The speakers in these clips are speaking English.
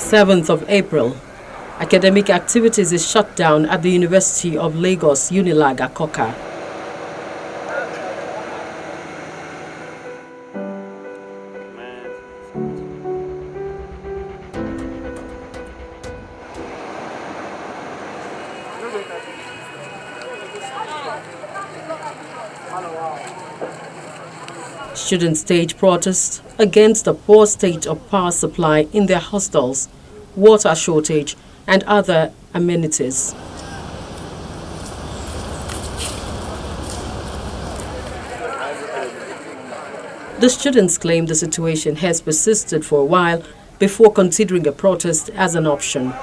7th of April, academic activities is shut down at the University of Lagos, Unilag, Akoka. Students stage protests against the poor state of power supply in their hostels, water shortage, and other amenities. The students claim the situation has persisted for a while before considering a protest as an option.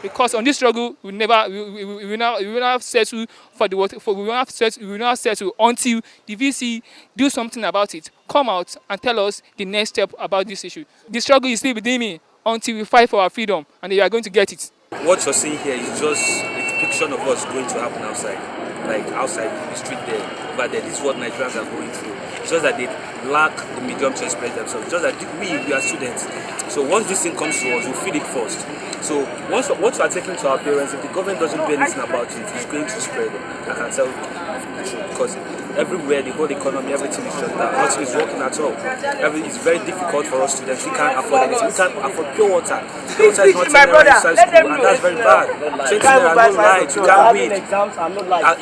Because on this struggle, we will not settle for the water. We will not settle until the VC do something about it. Come out and tell us the next step about this issue. The struggle is still within me until we fight for our freedom, and we are going to get it. What you're seeing here is just a depiction of what's going to happen outside, like outside the street there, over there. This is what Nigerians are going through. It's just that they lack the medium to express themselves. It's just that we are students. So once this thing comes to us, we feel it first. So once what we are taking to our parents, if the government doesn't do anything about it, it's going to spread. I can tell you the truth, because everywhere, the whole economy, everything is shut down. Nothing is working at all. It's very difficult for us students. We can't afford anything. We can't afford pure water. Pure water is not in inside school, and that's very bad. 20 naira, no light, you can't read.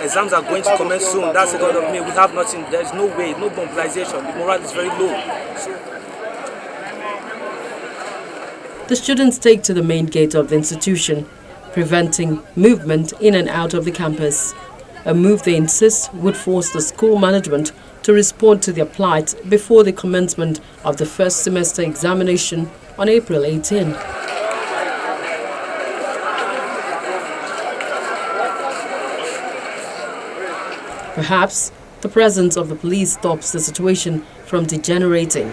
Exams are going to commence soon. That's the God of me. We have nothing. There's no way, no mobilization. The morale is very low. The students take to the main gate of the institution, preventing movement in and out of the campus. A move they insist would force the school management to respond to their plight before the commencement of the first semester examination on April 18. Perhaps the presence of the police stops the situation from degenerating.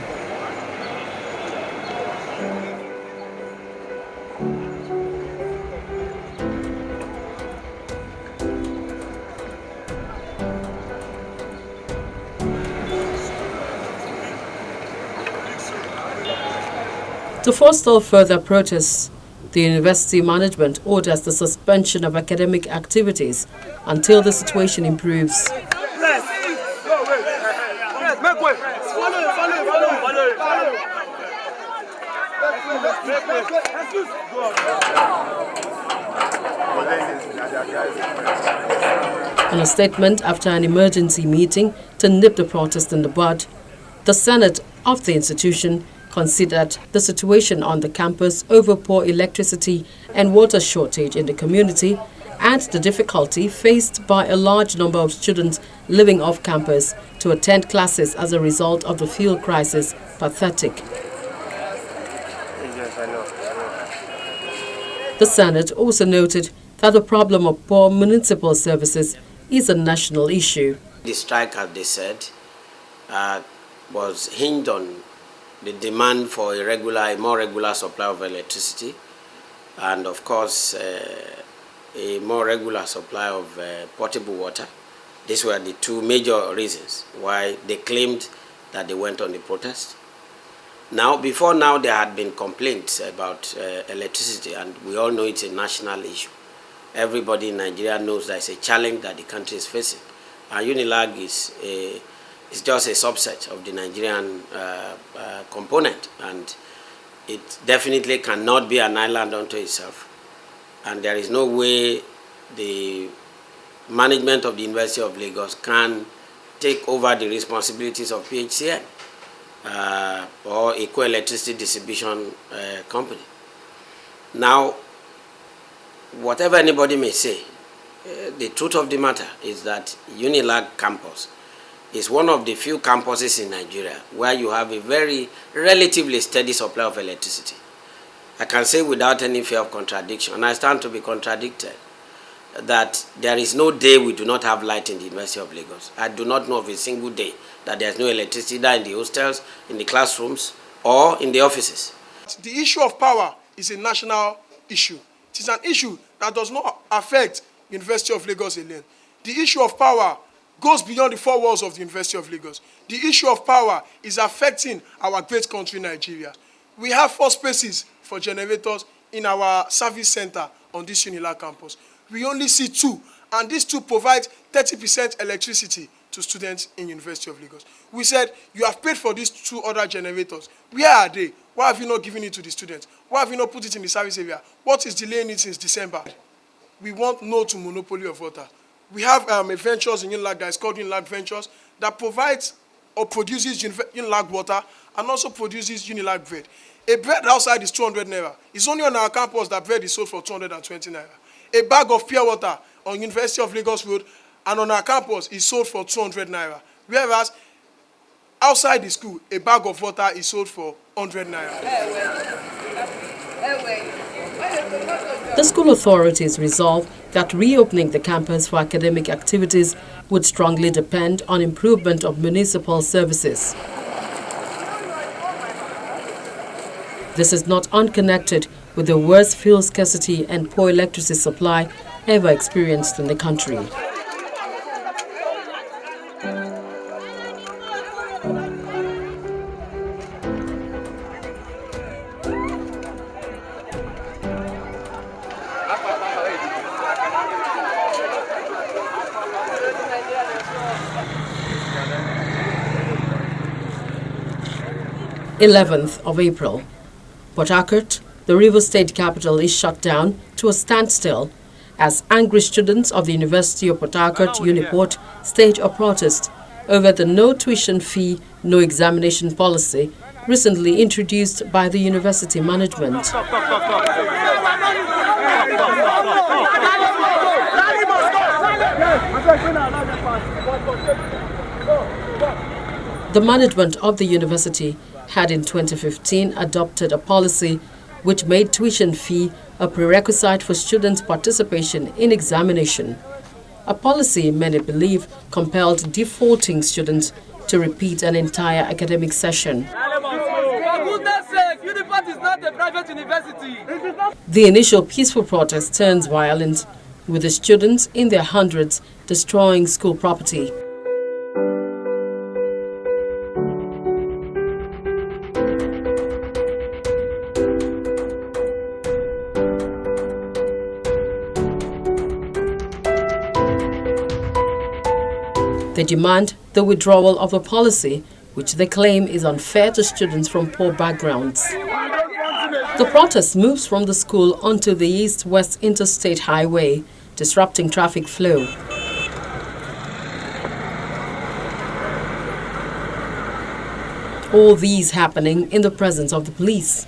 To forestall further protests, the university management orders the suspension of academic activities until the situation improves. In a statement after an emergency meeting to nip the protest in the bud, the Senate of the institution considered the situation on the campus over poor electricity and water shortage in the community and the difficulty faced by a large number of students living off campus to attend classes as a result of the fuel crisis pathetic. The Senate also noted that the problem of poor municipal services is a national issue. The strike, as they said, was hinged on the demand for a more regular supply of electricity, and of course a more regular supply of potable water. These were the two major reasons why they claimed that they went on the protest. Now, before now, there had been complaints about electricity, and we all know it's a national issue. Everybody in Nigeria knows that it's a challenge that the country is facing. And Unilag is just a subset of the Nigerian component, and it definitely cannot be an island unto itself. And there is no way the management of the University of Lagos can take over the responsibilities of PHCN or Eco Electricity Distribution Company. Now, whatever anybody may say, the truth of the matter is that Unilag campus is one of the few campuses in Nigeria where you have a very relatively steady supply of electricity. I can say without any fear of contradiction, and I stand to be contradicted, that there is no day we do not have light in the University of Lagos. I do not know of a single day that there is no electricity either in the hostels, in the classrooms, or in the offices. The issue of power is a national issue. It is an issue that does not affect University of Lagos alone. The issue of power goes beyond the four walls of the University of Lagos. The issue of power is affecting our great country, Nigeria. We have 4 spaces for generators in our service center on this UNILAG campus. We only see 2, and these 2 provide 30% electricity to students in University of Lagos. We said, you have paid for these 2 other generators. Where are they? Why have you not given it to the students? Why have you not put it in the service area? What is delaying it since December? We want no to monopoly of water. We have a ventures in UNILAG that is called UNILAG Ventures that provides or produces UNILAG water and also produces UNILAG bread. A bread outside is 200 naira. It's only on our campus that bread is sold for 220 naira. A bag of pure water on University of Lagos Road and on our campus is sold for 200 naira. Whereas outside the school, a bag of water is sold for 100 naira. The school authorities resolved that reopening the campus for academic activities would strongly depend on improvement of municipal services. This is not unconnected with the worst fuel scarcity and poor electricity supply ever experienced in the country. April 11th. Port Harcourt, the Rivers State capital, is shut down to a standstill as angry students of the University of Port Harcourt, Uniport, stage a protest over the no tuition fee, no examination policy recently introduced by the university management. The management of the university had in 2015 adopted a policy which made tuition fee a prerequisite for students' participation in examination. A policy many believe compelled defaulting students to repeat an entire academic session. For goodness sake, Uniport is not a private university. The initial peaceful protest turns violent, with the students in their hundreds destroying school property. They demand the withdrawal of the policy, which they claim is unfair to students from poor backgrounds. The protest moves from the school onto the east-west interstate highway, disrupting traffic flow. All these happening in the presence of the police.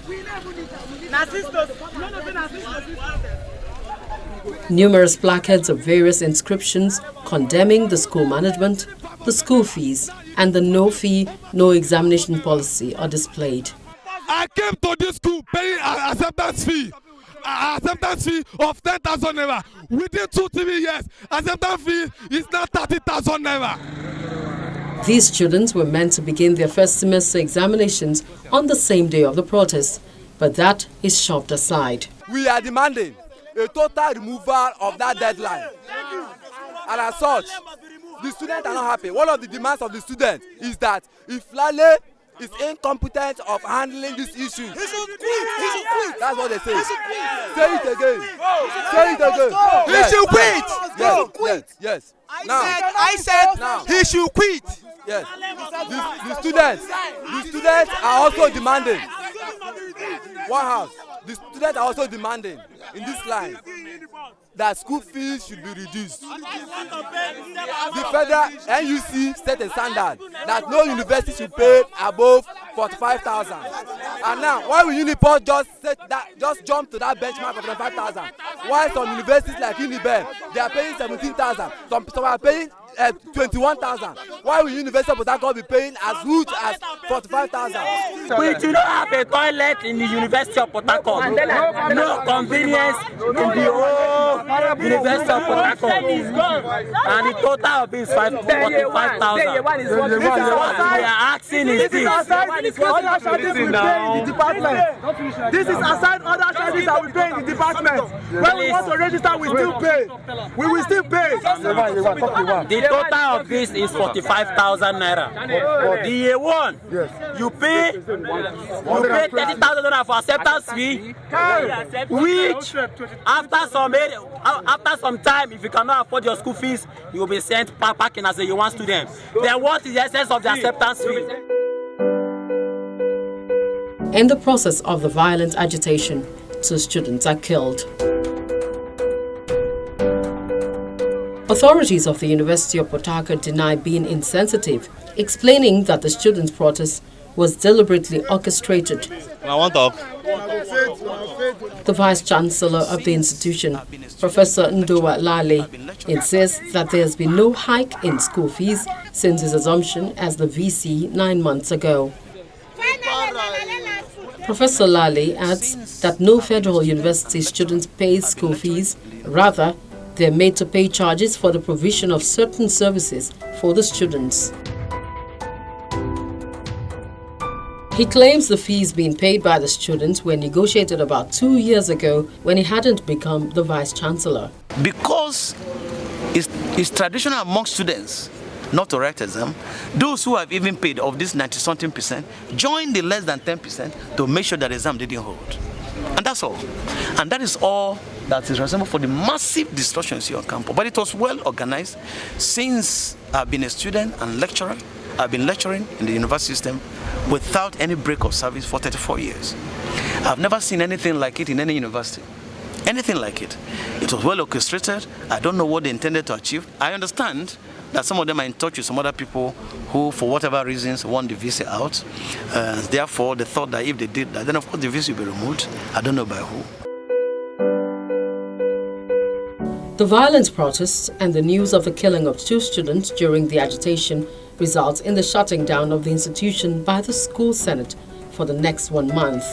Numerous placards of various inscriptions condemning the school management, the school fees, and the no fee, no examination policy are displayed. I came to this school paying an acceptance fee of 10,000 naira. Within 2-3 years, acceptance fee is now 30,000 naira. These students were meant to begin their first semester examinations on the same day of the protest, but that is shoved aside. We are demanding a total removal of that deadline. And as such, the students are not happy. One of the demands of the students is that if Lale is incompetent of handling this issue, he should quit. That's what they say. Say it again. Say it again. He should quit. Yes. I said he should quit. Yes. The students are also demanding. One house. The students are also demanding in this line that school fees should be reduced. The federal NUC set a standard that no university should pay above 45,000. And now, why will Uniport just jump to that benchmark of 25,000? Why some universities like Uniben, they are paying 17,000, some are paying 21,000. Why will University of Port Harcourt be paying as huge as 45,000? We do not have a toilet in the University of Port Harcourt. No convenience in the whole University of Port Harcourt. And the total of it is 45,000. What we are asking is this. This is aside other charges that we pay in the department. When we want to register, we still pay. We will still pay. The total of this is 45,000 naira. The year one, you pay 30,000 naira for acceptance fee, which after some time, if you cannot afford your school fees, you will be sent packing as a year one student. Then what is the essence of the acceptance fee? In the process of the violent agitation, 2 students are killed. Authorities of the University of Port Harcourt deny being insensitive, explaining that the students' protest was deliberately orchestrated. I want to talk. The Vice-Chancellor of the institution, Professor Ndowa Lale, insists that there has been no hike in school fees since his assumption as the VC 9 months ago. Professor Lale adds that no federal university students pay school fees, rather, they are made to pay charges for the provision of certain services for the students. He claims the fees being paid by the students were negotiated about 2 years ago when he hadn't become the Vice-Chancellor. Because it's traditional among students not to write exam, those who have even paid of this 90-something% join the less than 10% to make sure that the exam didn't hold. And that's all. And that is all that is responsible for the massive destructions here on campus. But it was well organized. Since I've been a student and lecturer, I've been lecturing in the university system without any break of service for 34 years. I've never seen anything like it in any university. Anything like it. It was well orchestrated. I don't know what they intended to achieve. I understand that some of them are in touch with some other people who, for whatever reasons, want the VC out. Therefore, they thought that if they did that, then of course the VC will be removed. I don't know by who. The violent protests and the news of the killing of 2 students during the agitation results in the shutting down of the institution by the school senate for the next 1 month.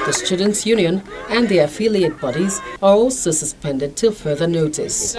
The Students' Union and their affiliate bodies are also suspended till further notice.